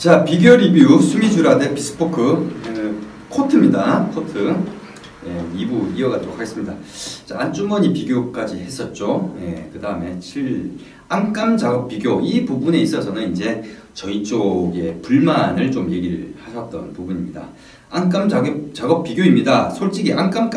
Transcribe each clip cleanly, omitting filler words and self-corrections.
자, 비교 리뷰 수미주라 대 비스포크 코트입니다. 코트 2부 이어가도록 하겠습니다. 자, 안주머니 비교까지 했었죠. 그 다음에 안감 작업 비교, 이 부분에 있어서는 이제 저희 쪽의 불만을 좀 얘기를 하셨던 부분입니다. 안감 작업 비교입니다. 솔직히 안감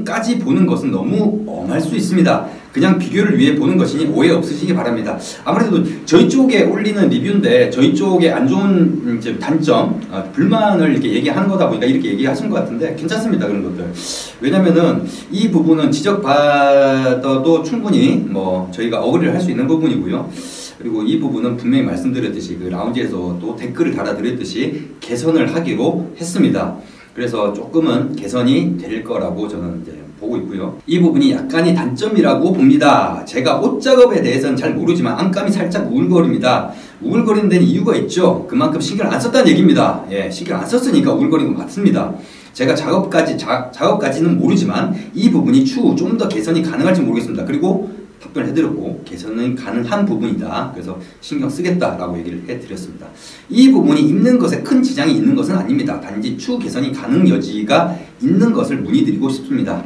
까지 보는 것은 너무 엄할 수 있습니다. 그냥 비교를 위해 보는 것이니 오해 없으시기 바랍니다. 아무래도 저희 쪽에 올리는 리뷰인데 저희 쪽에 안 좋은 단점, 불만을 이렇게 얘기하는 거다 보니까 이렇게 얘기하신 것 같은데 괜찮습니다. 그런 것들. 왜냐면은 이 부분은 지적받아도 충분히 저희가 어그리를 할 수 있는 부분이고요. 그리고 이 부분은 분명히 말씀드렸듯이 그 라운지에서도 댓글을 달아드렸듯이 개선을 하기로 했습니다. 그래서 조금은 개선이 될 거라고 저는 이제 보고 있고요. 이 부분이 약간의 단점이라고 봅니다. 제가 옷 작업에 대해서는 잘 모르지만 안감이 살짝 우글거립니다. 우글거리는 데는 이유가 있죠. 그만큼 신경을 안 썼다는 얘기입니다. 신경 안 썼으니까 우글거리는 거 맞습니다. 제가 작업까지는 모르지만 이 부분이 추후 좀 더 개선이 가능할지 모르겠습니다. 그리고 답변을 해드렸고 개선은 가능한 부분이다. 그래서 신경 쓰겠다라고 얘기를 해드렸습니다. 이 부분이 입는 것에 큰 지장이 있는 것은 아닙니다. 단지 추후 개선이 가능 여지가 있는 것을 문의드리고 싶습니다.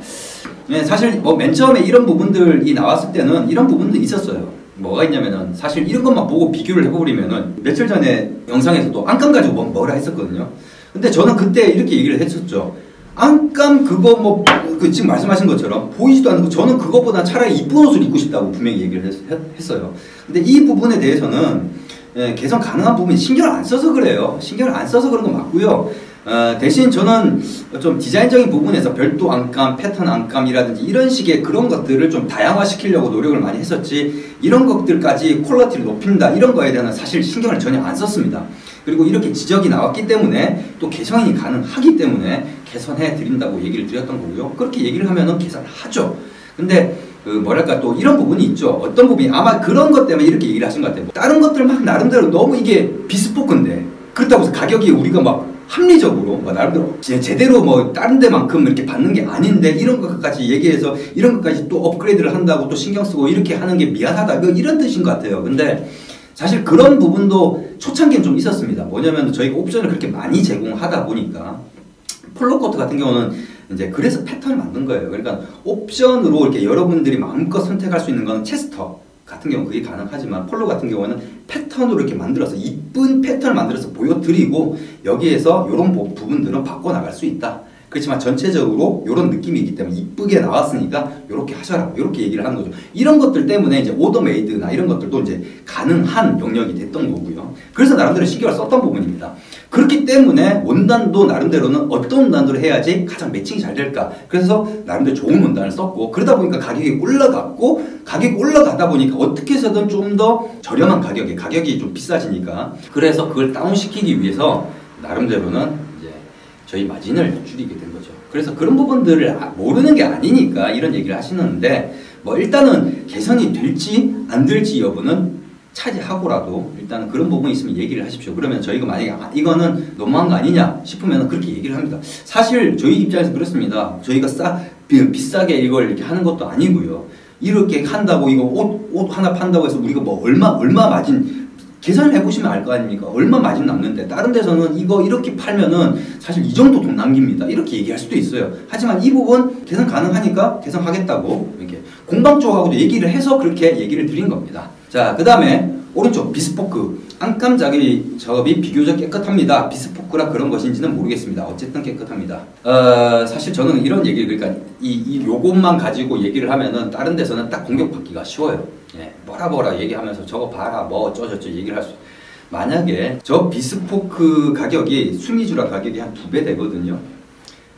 사실 맨 처음에 이런 부분들이 나왔을 때는 이런 부분도 있었어요. 뭐가 있냐면은 사실 이런 것만 보고 비교를 해버리면은 며칠 전에 영상에서도 안감 가지고 뭐라 했었거든요. 근데 저는 그때 이렇게 얘기를 했었죠. 안감 그거 지금 말씀하신 것처럼 보이지도 않는 거, 저는 그거보다 차라리 이쁜 옷을 입고 싶다고 분명히 얘기를 했어요. 근데 이 부분에 대해서는 개선 가능한 부분이 신경을 안 써서 그래요. 신경을 안 써서 그런 건 맞고요. 대신 저는 좀 디자인적인 부분에서 별도 안감, 패턴 안감이라든지 이런 식의 그런 것들을 좀 다양화시키려고 노력을 많이 했었지, 이런 것들까지 퀄리티를 높인다 이런 거에 대한 사실 신경을 전혀 안 썼습니다. 그리고 이렇게 지적이 나왔기 때문에 또 개선이 가능하기 때문에 개선해 드린다고 얘기를 드렸던 거고요. 그렇게 얘기를 하면은 개선을 하죠. 근데 뭐랄까 또 이런 부분이 있죠. 어떤 부분이 아마 그런 것 때문에 이렇게 얘기를 하신 것 같아요. 다른 것들 막 나름대로 너무 이게 비스포크인데 그렇다고 해서 가격이 우리가 막 합리적으로 나름대로 제대로 다른 데만큼 이렇게 받는 게 아닌데 이런 것까지 얘기해서 이런 것까지 또 업그레이드를 한다고 또 신경 쓰고 이렇게 하는 게 미안하다 이런 뜻인 것 같아요. 근데 사실 그런 부분도 초창기엔 좀 있었습니다. 뭐냐면 저희가 옵션을 그렇게 많이 제공하다 보니까 폴로코트 같은 경우는 이제 그래서 패턴을 만든 거예요. 그러니까 옵션으로 이렇게 여러분들이 마음껏 선택할 수 있는 건 체스터 같은 경우는 그게 가능하지만 폴로 같은 경우는 패턴으로 이렇게 만들어서 이쁜 패턴을 만들어서 보여드리고 여기에서 이런 부분들은 바꿔나갈 수 있다. 그렇지만 전체적으로 이런 느낌이기 때문에 이쁘게 나왔으니까 이렇게 하셔라 이렇게 얘기를 하는 거죠. 이런 것들 때문에 이제 오더메이드나 이런 것들도 이제 가능한 영역이 됐던 거고요. 그래서 나름대로 신경을 썼던 부분입니다. 그렇기 때문에 원단도 나름대로는 어떤 원단으로 해야지 가장 매칭이 잘 될까, 그래서 나름대로 좋은 원단을 썼고, 그러다 보니까 가격이 올라갔고, 가격이 올라가다 보니까 어떻게 해서든 좀 더 저렴한 가격에, 가격이 좀 비싸지니까 그래서 그걸 다운시키기 위해서 나름대로는 저희 마진을 줄이게 된 거죠. 그래서 그런 부분들을 모르는 게 아니니까 이런 얘기를 하시는데 일단은 개선이 될지 안 될지 여부는 차지하고라도 일단은 그런 부분이 있으면 얘기를 하십시오. 그러면 저희가 만약에 이거는 너무한 거 아니냐 싶으면 그렇게 얘기를 합니다. 사실 저희 입장에서 그렇습니다. 저희가 비싸게 이걸 이렇게 하는 것도 아니고요. 이렇게 한다고 이거 옷 하나 판다고 해서 우리가 얼마 마진 계산을 해보시면 알 거 아닙니까? 얼마 마진 남는데 다른 데서는 이거 이렇게 팔면은 사실 이 정도 돈 남깁니다. 이렇게 얘기할 수도 있어요. 하지만 이 부분 개선 가능하니까 개선하겠다고 이렇게 공방 쪽하고도 얘기를 해서 그렇게 얘기를 드린 겁니다. 자, 그 다음에 오른쪽 비스포크 안감 작업이 비교적 깨끗합니다. 비스포크라 그런 것인지는 모르겠습니다. 어쨌든 깨끗합니다. 사실 저는 이런 얘기를, 그러니까 요것만 가지고 얘기를 하면은 다른 데서는 딱 공격받기가 쉬워요. 뭐라 얘기하면서 저거 봐라 어쩌저쩌 얘기를 할 수. 만약에 저 비스포크 가격이 수미주라 가격이 한 2배 되거든요.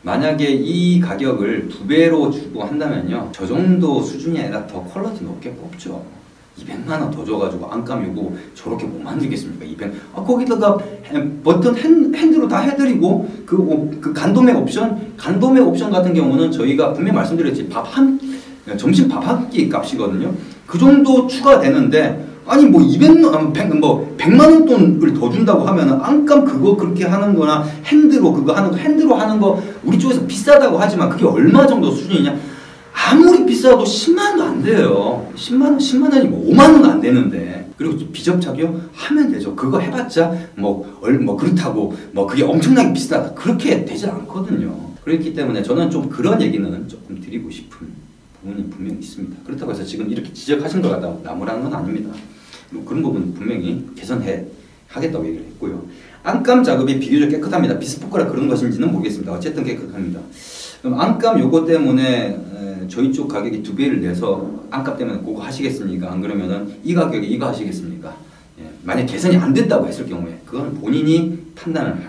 만약에 이 가격을 2배로 주고 한다면요, 저 정도 수준이 아니라 더 퀄리티 높게 뽑죠. 200만원 더 줘가지고 안감 요거 저렇게 못 만들겠습니까? 200. 거기다가 버튼 핸드로 다 해드리고 그 간도매 옵션 같은 경우는 저희가 분명히 말씀드렸지, 점심 밥 한 끼 값이거든요. 그 정도 추가되는데, 아니 100만원 돈을 더 준다고 하면은 안감 그거 그렇게 하는 거나 핸드로 하는 거 우리 쪽에서 비싸다고 하지만 그게 얼마 정도 수준이냐? 아무리 비싸도 10만원도 안 돼요. 10만원이 5만원 안 되는데 그리고 비접착이요? 하면 되죠. 그거 해봤자 뭐 그렇다고 뭐 그게 엄청나게 비싸다 그렇게 되지 않거든요. 그렇기 때문에 저는 좀 그런 얘기는 조금 드리고 싶은 부분이 분명히 있습니다. 그렇다고 해서 지금 이렇게 지적하신 걸 갖다 나무라는 건 아닙니다. 그런 부분 분명히 개선해 하겠다고 얘기를 했고요. 안감 작업이 비교적 깨끗합니다. 비스포크라 그런 것인지는 모르겠습니다. 어쨌든 깨끗합니다. 그럼 안감 요거 때문에 저희 쪽 가격이 2배를 내서 안감 때문에 그거 하시겠습니까? 안 그러면은 이 가격에 이거 하시겠습니까? 예, 만약 개선이 안 됐다고 했을 경우에 그건 본인이 판단을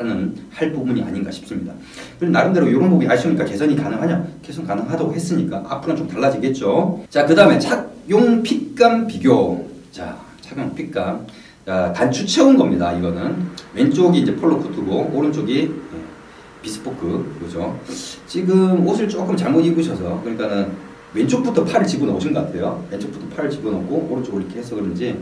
할 부분이 아닌가 싶습니다. 그리고 나름대로 이런 부분이 아쉬우니까 개선이 가능하냐? 개선 가능하다고 했으니까 앞으로는 좀 달라지겠죠. 자, 그 다음에 착용 핏감 비교. 자, 착용 핏감. 자, 단추 채운 겁니다. 이거는 왼쪽이 이제 폴로 코트고 오른쪽이 비스포크 그죠? 지금 옷을 조금 잘못 입으셔서 그러니까는 왼쪽부터 팔을 집어넣으신 것 같아요. 왼쪽부터 팔을 집어넣고 오른쪽으로 이렇게 해서 그런지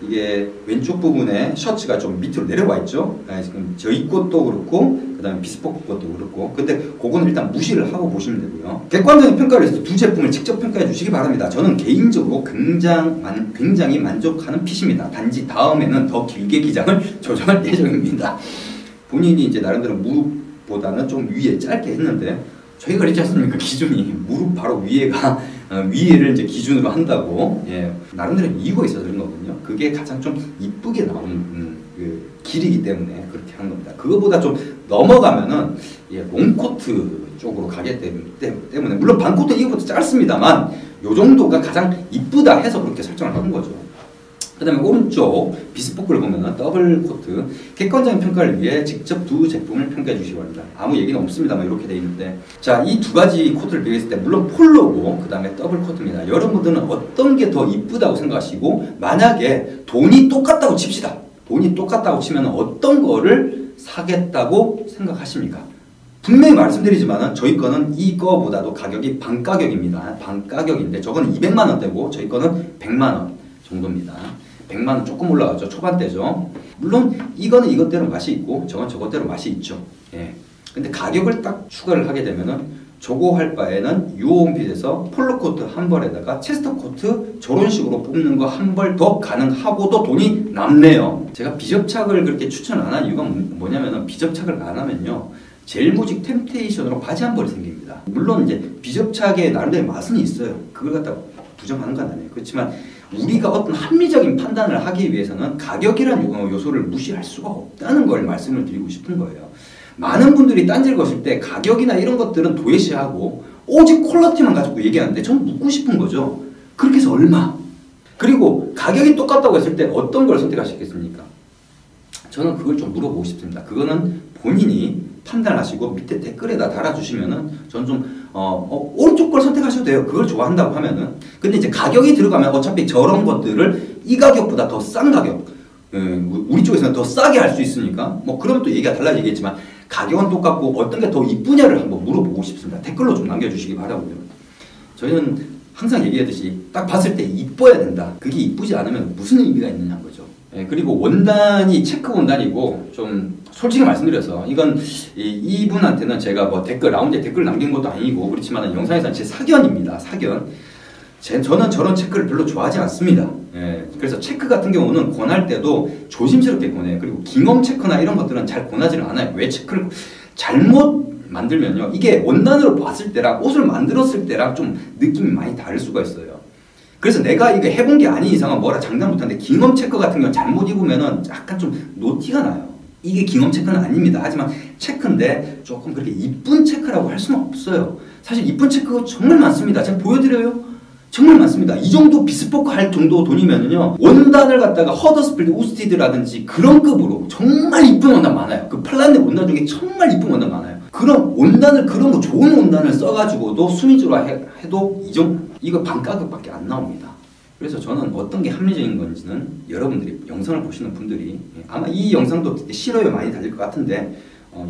이게 왼쪽 부분에 셔츠가 좀 밑으로 내려와 있죠. 지금 저희 것도 그렇고 그 다음에 비스포크 것도 그렇고 근데 그거는 일단 무시를 하고 보시면 되고요. 객관적인 평가를 해서 두 제품을 직접 평가해 주시기 바랍니다. 저는 개인적으로 굉장히 만족하는 핏입니다. 단지 다음에는 더 길게 기장을 조정할 예정입니다. 본인이 이제 나름대로 무릎보다는 좀 위에 짧게 했는데 저희가 그랬지 않습니까? 기준이 무릎 바로 위에가 위에를 이제 기준으로 한다고 나름대로 이유가 있어서 그런 거거든요. 그게 가장 좀 이쁘게 나오는 그 길이기 때문에 그렇게 하는 겁니다. 그거보다 좀 넘어가면은 롱코트 쪽으로 가기 때문에 물론 반코트 이거보다 짧습니다만 요 정도가 가장 이쁘다 해서 그렇게 설정을 하는 거죠. 그 다음에 오른쪽 비스포크를 보면 더블 코트 객관적인 평가를 위해 직접 두 제품을 평가해 주시기 바랍니다. 아무 얘기는 없습니다만 이렇게 되어 있는데 자, 이 두 가지 코트를 비교했을 때 물론 폴로고 그 다음에 더블 코트입니다. 여러분들은 어떤 게 더 이쁘다고 생각하시고 만약에 돈이 똑같다고 칩시다. 돈이 똑같다고 치면 어떤 거를 사겠다고 생각하십니까? 분명히 말씀드리지만 저희 거는 이거보다도 가격이 반가격입니다. 반가격인데 저거는 200만 원대고 저희 거는 100만 원 정도입니다. 100만 원 조금 올라가죠. 초반대죠. 물론 이거는 이것대로 맛이 있고 저건 저것대로 맛이 있죠. 근데 가격을 딱 추가를 하게 되면은 저거 할 바에는 유홈핏에서 폴로 코트 한 벌에다가 체스터 코트 저런 식으로 뽑는 거 한 벌 더 가능하고도 돈이 남네요. 제가 비접착을 그렇게 추천 안 한 이유가 뭐냐면은 비접착을 안 하면요. 젤무직 템테이션으로 바지 한 벌이 생깁니다. 물론 이제 비접착에 나름대로 맛은 있어요. 그걸 갖다 부정하는 건 아니에요. 그렇지만 우리가 어떤 합리적인 판단을 하기 위해서는 가격이라는 요소를 무시할 수가 없다는 걸 말씀을 드리고 싶은 거예요. 많은 분들이 딴지를 거실 때 가격이나 이런 것들은 도외시하고 오직 퀄리티만 가지고 얘기하는데 저는 묻고 싶은 거죠. 그렇게 해서 얼마? 그리고 가격이 똑같다고 했을 때 어떤 걸 선택하시겠습니까? 저는 그걸 좀 물어보고 싶습니다. 그거는 본인이 판단하시고 밑에 댓글에다 달아주시면은 저는 좀 오른쪽 걸 선택하셔도 돼요. 그걸 좋아한다고 하면은. 근데 이제 가격이 들어가면 어차피 저런 것들을 이 가격보다 더 싼 가격 우리 쪽에서는 더 싸게 할 수 있으니까 뭐 그러면 또 얘기가 달라지겠지만 가격은 똑같고 어떤 게 더 이쁘냐를 한번 물어보고 싶습니다. 댓글로 좀 남겨주시기 바라고요. 저희는 항상 얘기하듯이 딱 봤을 때 이뻐야 된다. 그게 이쁘지 않으면 무슨 의미가 있느냐는 거죠. 그리고 원단이 체크 원단이고 좀 솔직히 말씀드려서 이건 이분한테는 제가 뭐 라운지에 댓글 남긴 것도 아니고 그렇지만 영상에서는 제 사견입니다. 사견. 저는 저런 체크를 별로 좋아하지 않습니다. 그래서 체크 같은 경우는 권할 때도 조심스럽게 권해요. 그리고 깅엄 체크나 이런 것들은 잘 권하지는 않아요. 왜 체크를 잘못 만들면요. 이게 원단으로 봤을 때랑 옷을 만들었을 때랑 좀 느낌이 많이 다를 수가 있어요. 그래서 내가 이거 해본 게 아닌 이상은 뭐라 장담 못하는데 깅엄 체크 같은 경우 잘못 입으면은 약간 좀 노티가 나요. 이게 깅엄 체크는 아닙니다. 하지만 체크인데 조금 그렇게 이쁜 체크라고 할 수는 없어요. 사실 이쁜 체크가 정말 많습니다. 제가 보여드려요. 정말 많습니다. 이 정도 비스포크 할 정도 돈이면은요, 원단을 갖다가 허더스필드, 우스티드라든지 그런 급으로 정말 이쁜 원단 많아요. 그 팔란네 원단 중에 정말 이쁜 원단 많아요. 그런 원단을, 그런 거 좋은 원단을 써가지고도 수미주로 해도 이거 반가격밖에 안 나옵니다. 그래서 저는 어떤 게 합리적인 건지는 여러분들이 영상을 보시는 분들이 아마 이 영상도 싫어요 많이 달릴 것 같은데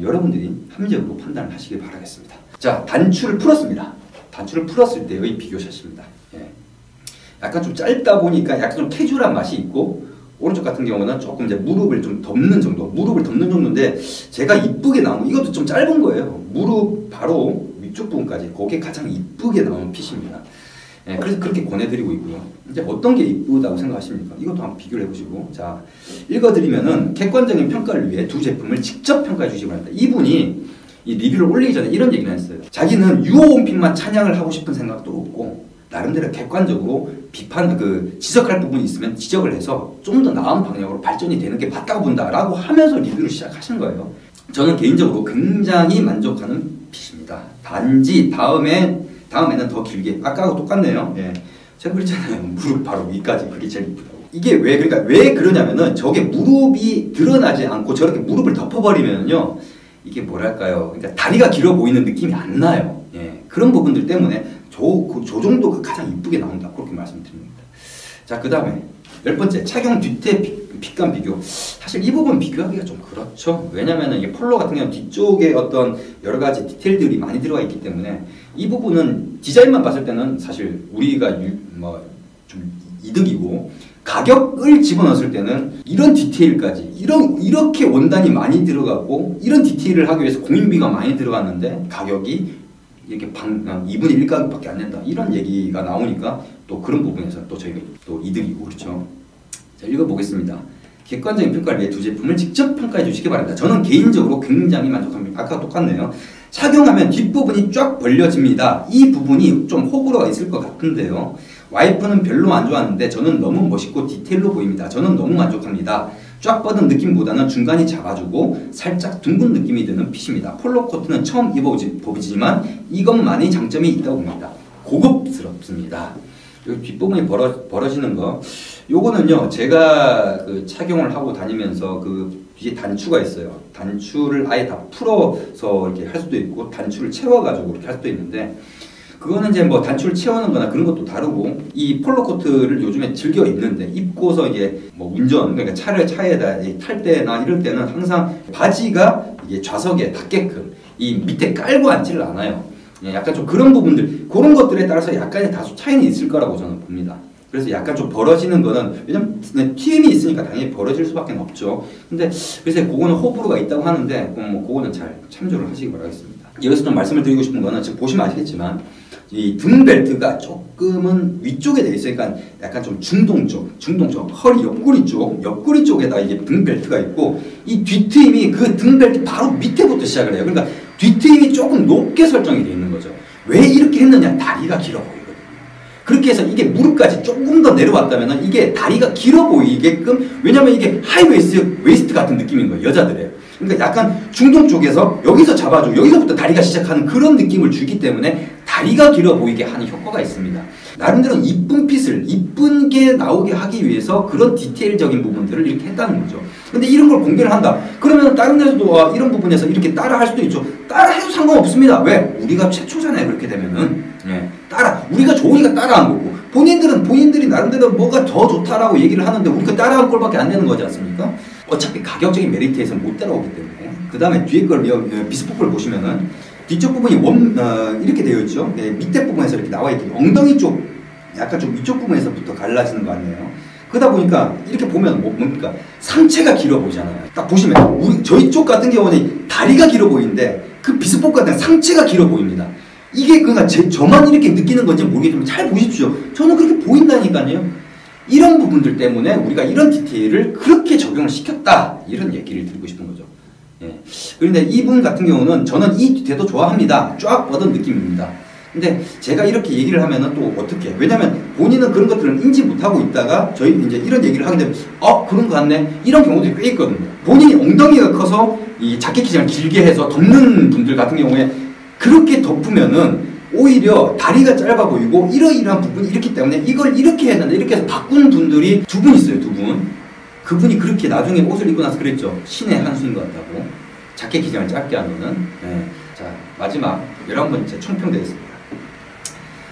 여러분들이 합리적으로 판단을 하시길 바라겠습니다. 자, 단추를 풀었습니다. 단추를 풀었을 때의 비교샷입니다. 약간 좀 짧다 보니까 약간 좀 캐주얼한 맛이 있고 오른쪽 같은 경우는 조금 이제 무릎을 좀 덮는 정도, 무릎을 덮는 정도인데 제가 이쁘게 나온 이것도 좀 짧은 거예요. 무릎 바로 위쪽 부분까지 그게 가장 이쁘게 나온 핏입니다. 예, 그래서 그렇게 권해드리고 있고요. 이제 어떤 게 이쁘다고 생각하십니까? 이것도 한번 비교를 해보시고. 자, 읽어드리면은 객관적인 평가를 위해 두 제품을 직접 평가해 주시기 바랍니다. 이분이 이 리뷰를 올리기 전에 이런 얘기를 했어요. 자기는 유호온픽만 찬양을 하고 싶은 생각도 없고 나름대로 객관적으로 비판, 지적할 부분이 있으면 지적을 해서 좀 더 나은 방향으로 발전이 되는 게 맞다고 본다라고 하면서 리뷰를 시작하신 거예요. 저는 개인적으로 굉장히 만족하는 핏입니다. 단지 다음에는 더 길게, 아까하고 똑같네요. 예. 제가 그랬잖아요. 무릎 바로 위까지 그게 제일 이쁘다고. 이게 그러니까 왜 그러냐면은 저게 무릎이 드러나지 않고 저렇게 무릎을 덮어버리면요. 이게 뭐랄까요. 그러니까 다리가 길어 보이는 느낌이 안 나요. 예. 그런 부분들 때문에 저 정도가 가장 이쁘게 나온다. 그렇게 말씀드립니다. 자, 그 다음에 10번째, 착용 뒤태 핏감 비교. 사실 이 부분 비교하기가 좀 그렇죠. 왜냐면은 이게 폴로 같은 경우는 뒤쪽에 어떤 여러 가지 디테일들이 많이 들어가 있기 때문에 이 부분은 디자인만 봤을 때는 사실 우리가 좀 이득이고, 가격을 집어넣었을 때는 이런 디테일까지 이렇게 원단이 많이 들어가고 이런 디테일을 하기 위해서 공인비가 많이 들어갔는데 가격이 이렇게 2분의 1 가격밖에 안 낸다, 이런 얘기가 나오니까 또 그런 부분에서 또 저희가 또 이득이고, 그렇죠. 자, 읽어보겠습니다. 객관적인 평가를 위해 두 제품을 직접 평가해 주시기 바랍니다. 저는 개인적으로 굉장히 만족합니다. 아까 똑같네요. 착용하면 뒷부분이 쫙 벌려집니다. 이 부분이 좀 호불호가 있을 것 같은데요. 와이프는 별로 안 좋아하는데 저는 너무 멋있고 디테일로 보입니다. 저는 너무 만족합니다. 쫙 뻗은 느낌보다는 중간이 작아지고 살짝 둥근 느낌이 드는 핏입니다. 폴로 코트는 처음 입어보지만 이것만이 장점이 있다고 봅니다. 고급스럽습니다. 여기 뒷부분이 벌어지는 거, 요거는요 제가 착용을 하고 다니면서 뒤에 단추가 있어요. 단추를 아예 다 풀어서 이렇게 할 수도 있고 단추를 채워가지고 이렇게 할 수도 있는데, 그거는 이제 뭐 단추를 채우는 거나 그런 것도 다르고, 이 폴로 코트를 요즘에 즐겨 입는데, 입고서 이게 뭐 운전, 그러니까 차에다 탈 때나 이럴 때는 항상 바지가 이게 좌석에 닿게끔 이 밑에 깔고 앉지를 않아요. 약간 좀 그런 부분들, 그런 것들에 따라서 약간의 다소 차이는 있을 거라고 저는 봅니다. 그래서 약간 좀 벌어지는 거는, 왜냐면 TM이 있으니까 당연히 벌어질 수밖에 없죠. 근데 그래서 그거는 호불호가 있다고 하는데, 뭐 그거는 잘 참조를 하시기 바라겠습니다. 여기서 좀 말씀을 드리고 싶은 거는, 지금 보시면 아시겠지만 이 등 벨트가 조금은 위쪽에 되어 있으니까 약간 좀 중동 쪽, 허리 옆구리 쪽에다 이게 등 벨트가 있고, 이 뒤트임이 그 등 벨트 바로 밑에부터 시작을 해요. 그러니까 뒤트임이 조금 높게 설정이 되어 있는 거죠. 왜 이렇게 했느냐? 다리가 길어 보이거든요. 그렇게 해서 이게 무릎까지 조금 더 내려왔다면 이게 다리가 길어 보이게끔, 왜냐면 이게 하이웨이스트 같은 느낌인 거예요, 여자들의. 그러니까 약간 중동 쪽에서 여기서 잡아주고 여기서부터 다리가 시작하는 그런 느낌을 주기 때문에 다리가 길어 보이게 하는 효과가 있습니다. 나름대로 이쁜 핏을 이쁜 게 나오게 하기 위해서 그런 디테일적인 부분들을 이렇게 했다는 거죠. 근데 이런 걸 공개를 한다. 그러면 다른 데서도 이런 부분에서 이렇게 따라 할 수도 있죠. 따라 해도 상관없습니다. 왜? 우리가 최초잖아요. 그렇게 되면은. 우리가 좋으니까 따라한 거고, 본인들이 나름대로 뭐가 더 좋다라고 얘기를 하는데 우리가 따라한 꼴밖에 안 되는 거지 않습니까? 어차피 가격적인 메리트에서 못 따라오기 때문에. 그 다음에 뒤에 걸 비스포크를 보시면은 뒤쪽 부분이 이렇게 되어 있죠. 밑에 부분에서 이렇게 나와 있기, 엉덩이 쪽, 약간 좀 위쪽 부분에서부터 갈라지는 거 아니에요. 그러다 보니까 이렇게 보면 뭡니까? 상체가 길어 보이잖아요. 딱 보시면 저희 쪽 같은 경우는 다리가 길어 보이는데 그 비스포크 같은 상체가 길어 보입니다. 이게 그러니까 저만 이렇게 느끼는 건지 모르겠지만 잘 보십시오. 저는 그렇게 보인다니까요. 이런 부분들 때문에 우리가 이런 디테일을 그렇게 적용을 시켰다, 이런 얘기를 드리고 싶은 거죠. 그런데 이분 같은 경우는 저는 이 디테일도 좋아합니다. 쫙 뻗은 느낌입니다. 근데 제가 이렇게 얘기를 하면은 또 어떻게, 왜냐면 본인은 그런 것들을 인지 못하고 있다가 저희 이제 이런 얘기를 하게 되면 그런 거 같네, 이런 경우들이 꽤 있거든요. 본인이 엉덩이가 커서 이 자켓 기장을 길게 해서 덮는 분들 같은 경우에 그렇게 덮으면은 오히려 다리가 짧아 보이고 이러이러한 부분이 있기 때문에 이걸 이렇게 했는데, 이렇게 해서 바꾼 분들이 두 분 있어요. 두 분. 그분이 그렇게 나중에 옷을 입고 나서 그랬죠. 신의 한 수인 것 같다고. 자켓 기장을 짧게 하면은. 자, 마지막 11번째 총평 되겠습니다.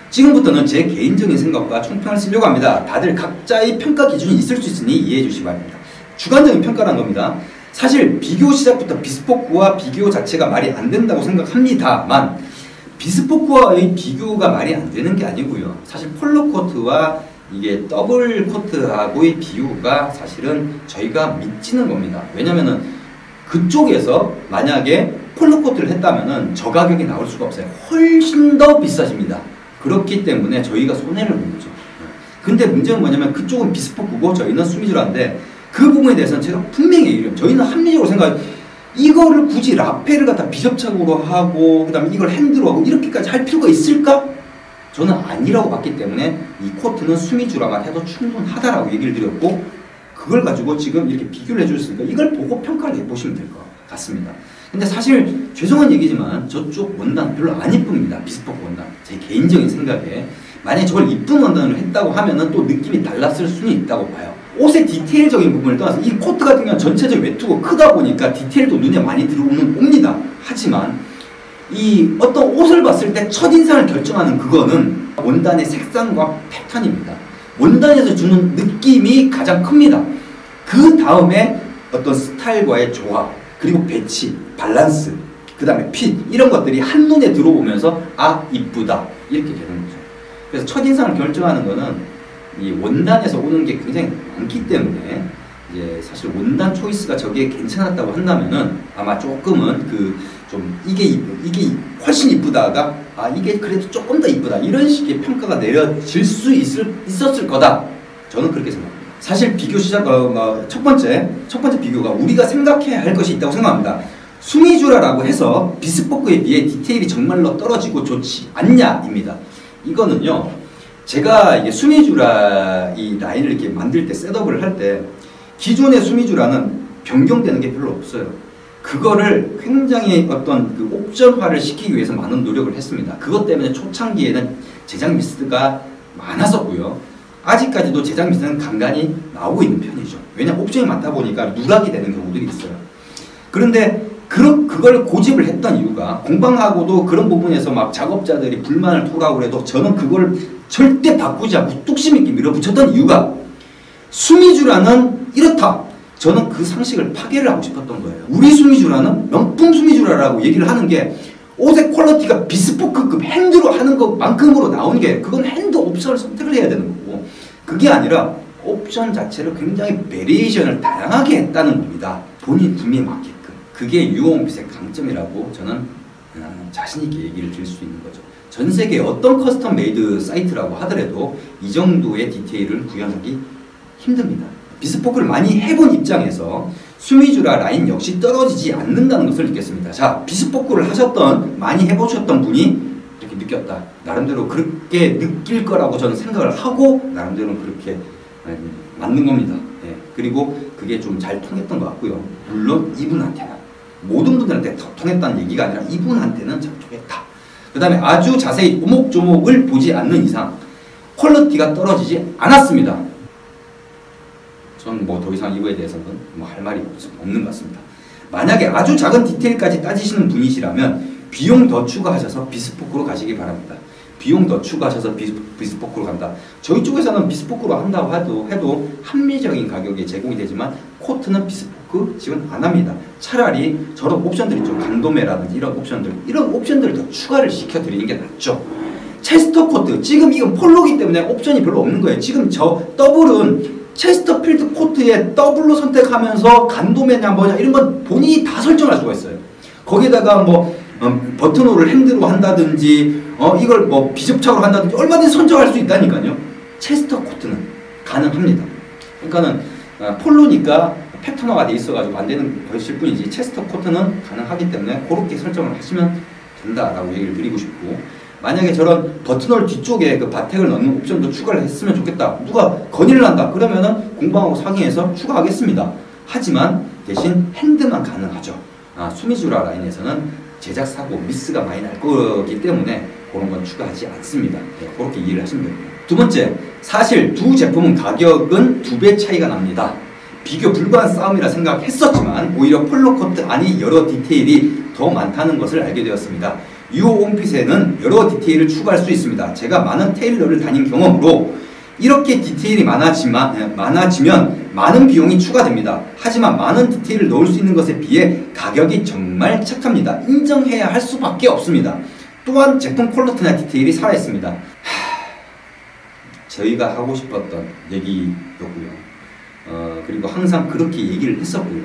지금부터는 제 개인적인 생각과 총평을 쓰려고 합니다. 다들 각자의 평가 기준이 있을 수 있으니 이해해 주시기 바랍니다. 주관적인 평가란 겁니다. 사실 비교 시작부터 비스포크와 비교 자체가 말이 안 된다고 생각합니다만, 비스포크와의 비교가 말이 안 되는 게 아니고요. 사실 폴로 코트와 이게 더블 코트하고의 비교가 사실은 저희가 미치는 겁니다. 왜냐면은 그쪽에서 만약에 폴로 코트를 했다면은 저 가격이 나올 수가 없어요. 훨씬 더 비싸집니다. 그렇기 때문에 저희가 손해를 보는 거죠. 근데 문제는 뭐냐면 그쪽은 비스포크고 저희는 수미주라인데 그 부분에 대해서는 제가 분명히 얘기를 해요. 저희는 합리적으로 생각해요. 이거를 굳이 라펠을 갖다 비접착으로 하고 그 다음에 이걸 핸드로 하고 이렇게까지 할 필요가 있을까? 저는 아니라고 봤기 때문에 이 코트는 수미주라만 해도 충분하다라고 얘기를 드렸고 그걸 가지고 지금 이렇게 비교를 해주셨으니까 이걸 보고 평가를 해보시면 될 것 같습니다. 근데 사실 죄송한 얘기지만 저쪽 원단 별로 안 이쁩니다. 비스포크 원단. 제 개인적인 생각에 만약에 저걸 이쁜 원단을 했다고 하면은 또 느낌이 달랐을 수는 있다고 봐요. 옷의 디테일적인 부분을 떠나서 이 코트 같은 경우는 전체적인 외투가 크다 보니까 디테일도 눈에 많이 들어오는 옵니다. 하지만 이 어떤 옷을 봤을 때 첫인상을 결정하는 그거는 원단의 색상과 패턴입니다. 원단에서 주는 느낌이 가장 큽니다. 그 다음에 어떤 스타일과의 조합, 그리고 배치, 밸런스, 그 다음에 핏 이런 것들이 한눈에 들어오면서 아 이쁘다 이렇게 되는 거죠. 그래서 첫인상을 결정하는 거는 이 원단에서 오는 게 굉장히 많기 때문에 이제 사실 원단 초이스가 저게 괜찮았다고 한다면은 아마 조금은 이게 훨씬 이쁘다가 아 이게 그래도 조금 더 이쁘다 이런 식의 평가가 내려질 수 있었을 거다. 저는 그렇게 생각합니다. 사실 비교 시작 첫 번째 비교가 우리가 생각해야 할 것이 있다고 생각합니다. 수미주라라고 해서 비스포크에 비해 디테일이 정말로 떨어지고 좋지 않냐입니다. 이거는요, 제가 이게 수미주라 이 라인을 이렇게 만들 때 셋업을 할 때 기존의 수미주라는 변경되는 게 별로 없어요. 그거를 굉장히 어떤 그 옵션화를 시키기 위해서 많은 노력을 했습니다. 그것 때문에 초창기에는 제작 미스가 많았었고요. 아직까지도 제작 미스는 간간히 나오고 있는 편이죠. 왜냐하면 옵션이 많다 보니까 누락이 되는 경우들이 있어요. 그런데 그걸 고집을 했던 이유가 공방하고도 그런 부분에서 막 작업자들이 불만을 토로하고 해도 저는 그걸 절대 바꾸지 않고 뚝심 있게 밀어붙였던 이유가 수미주라는 이렇다. 저는 그 상식을 파괴를 하고 싶었던 거예요. 우리 수미주라는 명품 수미주라라고 얘기를 하는 게 옷의 퀄리티가 비스포크급 핸드로 하는 것만큼으로 나오는 게 그건 핸드 옵션을 선택을 해야 되는 거고 그게 아니라 옵션 자체를 굉장히 베리에이션을 다양하게 했다는 겁니다. 본인 구매에 맞게끔. 그게 유어온핏의 강점이라고 저는 자신있게 얘기를 드릴 수 있는 거죠. 전 세계 어떤 커스텀 메이드 사이트라고 하더라도 이 정도의 디테일을 구현하기 힘듭니다. 비스포크를 많이 해본 입장에서 수미주라 라인 역시 떨어지지 않는다는 것을 느꼈습니다. 자, 비스포크를 많이 해보셨던 분이 이렇게 느꼈다. 나름대로 그렇게 느낄 거라고 저는 생각을 하고 나름대로 그렇게 만든 겁니다. 네. 그리고 그게 좀 잘 통했던 것 같고요. 물론 이분한테는 모든 분들한테 다 통했다는 얘기가 아니라 이분한테는 잘 통했다. 그 다음에 아주 자세히 오목조목을 보지 않는 이상 퀄리티가 떨어지지 않았습니다. 저는 뭐 더 이상 이거에 대해서는 뭐 할 말이 없는 것 같습니다. 만약에 아주 작은 디테일까지 따지시는 분이시라면 비용 더 추가하셔서 비스포크로 가시기 바랍니다. 비용 더 추가하셔서 비스포크로 간다. 저희 쪽에서는 비스포크로 한다고 해도 합리적인 가격에 제공이 되지만 코트는 비스포크 지원 안 합니다. 차라리 저런 옵션들 있죠. 강도매라든지 이런 옵션들을 더 추가를 시켜드리는 게 낫죠. 체스터 코트, 지금 이건 폴로기 때문에 옵션이 별로 없는 거예요. 지금 저 더블은 체스터필드 코트에 더블로 선택하면서 간도매냐 뭐냐 이런 건 본인이 다 설정할 수가 있어요. 거기다가 뭐 버튼홀을 핸드로 한다든지 이걸 뭐 비접착으로 한다든지 얼마든지 선정할 수 있다니까요. 체스터 코트는 가능합니다. 그러니까는 폴로니까 패턴화가 돼 있어가지고 안 되는 것일 뿐이지 체스터 코트는 가능하기 때문에 그렇게 설정을 하시면 된다라고 얘기를 드리고 싶고, 만약에 저런 버튼홀 뒤쪽에 그 바텍을 넣는 옵션도 추가를 했으면 좋겠다. 누가 건의를 한다. 그러면은 공방하고 상의해서 추가하겠습니다. 하지만 대신 핸드만 가능하죠. 수미주라 라인에서는 제작 사고 미스가 많이 날 거기 때문에 그런 건 추가하지 않습니다. 네, 그렇게 이해를 하시면 됩니다. 두 번째, 사실 두 제품은 가격은 2배 차이가 납니다. 비교 불가한 싸움이라 생각했었지만 오히려 폴로 코트 안이 여러 디테일이 더 많다는 것을 알게 되었습니다. 유어온핏에는 여러 디테일을 추가할 수 있습니다. 제가 많은 테일러를 다닌 경험으로 이렇게 디테일이 많아지면 많은 비용이 추가됩니다. 하지만 많은 디테일을 넣을 수 있는 것에 비해 가격이 정말 착합니다. 인정해야 할 수밖에 없습니다. 또한 제품 퀄리티나 디테일이 살아있습니다. 저희가 하고 싶었던 얘기였고요. 그리고 항상 그렇게 얘기를 했었고요.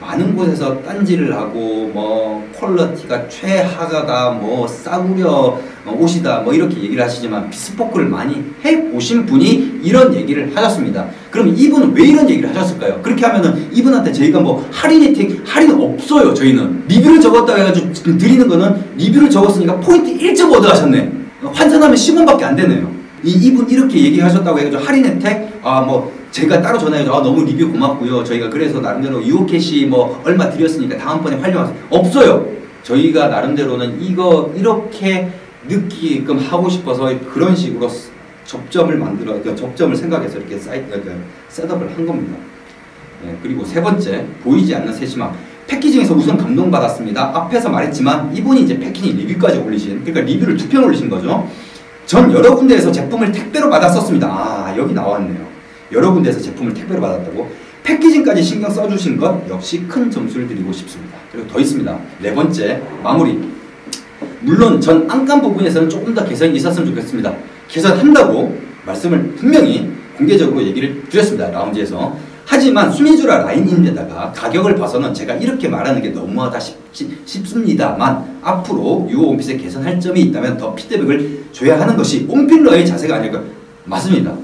많은 곳에서 딴지를 하고 뭐 퀄리티가 최하가다 뭐 싸구려 옷이다 뭐 이렇게 얘기를 하시지만 비스포크를 많이 해보신 분이 이런 얘기를 하셨습니다. 그럼 이분은 왜 이런 얘기를 하셨을까요? 그렇게 하면은 이분한테 저희가 뭐 할인 없어요. 저희는 리뷰를 적었다고 해가지고 지금 드리는 거는 리뷰를 적었으니까 포인트 1.5 얻어가셨네. 환산하면 10원밖에 안 되네요. 이분 이렇게 얘기하셨다고 해가지고 할인 혜택 뭐 제가 따로 전화해서 너무 리뷰 고맙고요. 저희가 그래서 나름대로 유오캐시 뭐 얼마 드렸으니까 다음번에 활용하세요. 없어요. 저희가 나름대로는 이거 이렇게 느끼게끔 하고 싶어서 그런 식으로 접점을 접점을 생각해서 이렇게 셋업을 한 겁니다. 그리고 세 번째, 보이지 않는 세심함. 패키징에서 우선 감동받았습니다. 앞에서 말했지만 이분이 이제 패키징 리뷰까지 올리신, 그러니까 리뷰를 2편 올리신 거죠. 전 여러 군데에서 제품을 택배로 받았었습니다. 여기 나왔네요. 여러 군데에서 제품을 택배로 받았다고. 패키징까지 신경 써주신 것 역시 큰 점수를 드리고 싶습니다. 그리고 더 있습니다. 네 번째, 마무리. 물론 전 안감 부분에서는 조금 더 개선이 있었으면 좋겠습니다. 개선한다고 말씀을 분명히 공개적으로 얘기를 드렸습니다. 라운지에서. 하지만 수미주라 라인인데다가 가격을 봐서는 제가 이렇게 말하는 게 너무하다 싶습니다만 앞으로 유오원핏에 개선할 점이 있다면 더 피드백을 줘야 하는 것이 온필러의 자세가 아닐까. 맞습니다.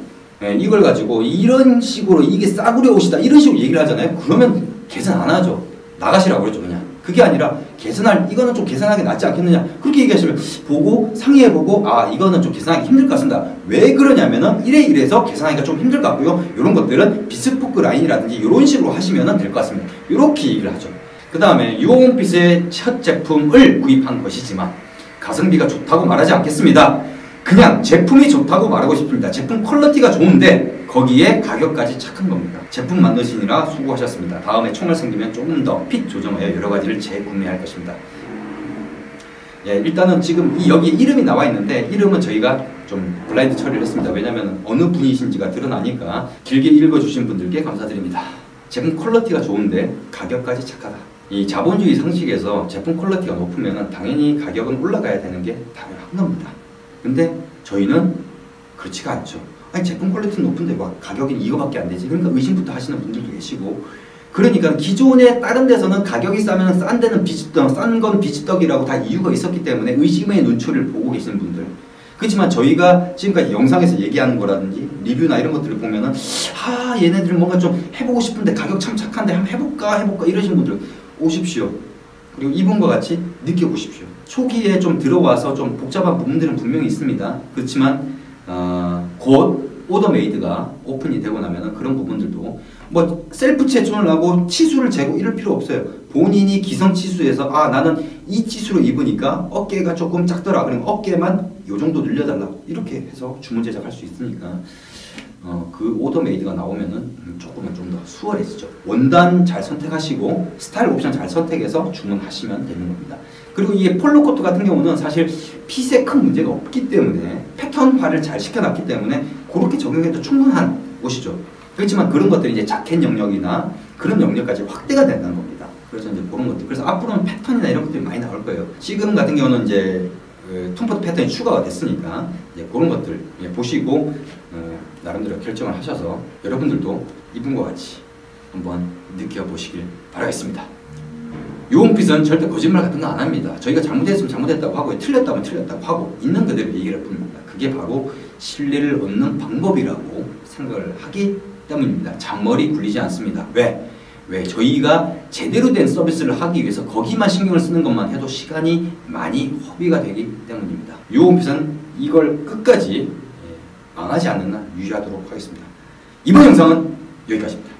이걸 가지고 이런 식으로 이게 싸구려 옷이다 이런 식으로 얘기를 하잖아요. 그러면 개선 안 하죠. 나가시라고 그랬죠. 그냥 그게 아니라 이거는 좀 개선하기 낫지 않겠느냐 그렇게 얘기하시면 보고 상의해보고 이거는 좀 개선하기 힘들 것 같습니다. 왜 그러냐면은 이래서 개선하기가 좀 힘들 것 같고요. 이런 것들은 비스포크 라인이라든지 이런 식으로 하시면 될 것 같습니다. 이렇게 얘기를 하죠. 그 다음에 유오원핏의 첫 제품을 구입한 것이지만 가성비가 좋다고 말하지 않겠습니다. 그냥 제품이 좋다고 말하고 싶습니다. 제품 퀄리티가 좋은데 거기에 가격까지 착한 겁니다. 제품 만드시느라 수고하셨습니다. 다음에 총알 생기면 조금 더 핏 조정하여 여러 가지를 재구매할 것입니다. 일단은 지금 여기 이름이 나와 있는데 이름은 저희가 좀 블라인드 처리를 했습니다. 왜냐하면 어느 분이신지가 드러나니까 길게 읽어주신 분들께 감사드립니다. 제품 퀄리티가 좋은데 가격까지 착하다. 이 자본주의 상식에서 제품 퀄리티가 높으면 당연히 가격은 올라가야 되는 게 당연한 겁니다. 근데 저희는 그렇지가 않죠. 아니 제품 퀄리티는 높은데 막 가격이 이거밖에 안 되지. 그러니까 의심부터 하시는 분들도 계시고 그러니까 기존에 다른 데서는 가격이 싸면 싼 데는 싼 건 비지떡이라고 다 이유가 있었기 때문에 의심의 눈초리를 보고 계시는 분들. 그렇지만 저희가 지금까지 영상에서 얘기하는 거라든지 리뷰나 이런 것들을 보면은 얘네들은 뭔가 좀 해보고 싶은데 가격 참 착한데 한번 해볼까 이러신 분들 오십시오. 그리고 이분과 같이 느껴보십시오. 초기에 좀 들어와서 좀 복잡한 부분들은 분명히 있습니다. 그렇지만 곧 오더메이드가 오픈이 되고 나면은 그런 부분들도 뭐 셀프 체존을 하고 치수를 재고 이럴 필요 없어요. 본인이 기성 치수에서 나는 이 치수로 입으니까 어깨가 조금 작더라. 그러면 어깨만 요 정도 늘려달라. 이렇게 해서 주문 제작할 수 있으니까 그 오더메이드가 나오면은 조금은 좀 더 수월해지죠. 원단 잘 선택하시고 스타일 옵션 잘 선택해서 주문하시면 되는 겁니다. 그리고 이게 폴로 코트 같은 경우는 사실 핏에 큰 문제가 없기 때문에 패턴화를 잘 시켜놨기 때문에 그렇게 적용해도 충분한 옷이죠. 그렇지만 그런 것들이 이제 자켓 영역이나 그런 영역까지 확대가 된다는 겁니다. 그래서 이제 그런 것들. 그래서 앞으로는 패턴이나 이런 것들이 많이 나올 거예요. 지금 같은 경우는 이제 톰포트 패턴이 추가가 됐으니까 이제 그런 것들 보시고 나름대로 결정을 하셔서 여러분들도 이분과 같이 한번 느껴보시길 바라겠습니다. 유온핏은 절대 거짓말 같은 거 안 합니다. 저희가 잘못했으면 잘못했다고 하고 틀렸다면 틀렸다고 하고 있는 그대로 얘기를 할 뿐입니다. 그게 바로 신뢰를 얻는 방법이라고 생각을 하기 때문입니다. 잔머리 굴리지 않습니다. 왜? 저희가 제대로 된 서비스를 하기 위해서 거기만 신경을 쓰는 것만 해도 시간이 많이 허비가 되기 때문입니다. 유온핏은 이걸 끝까지 망하지 않는 날 유지하도록 하겠습니다. 이번 영상은 여기까지입니다.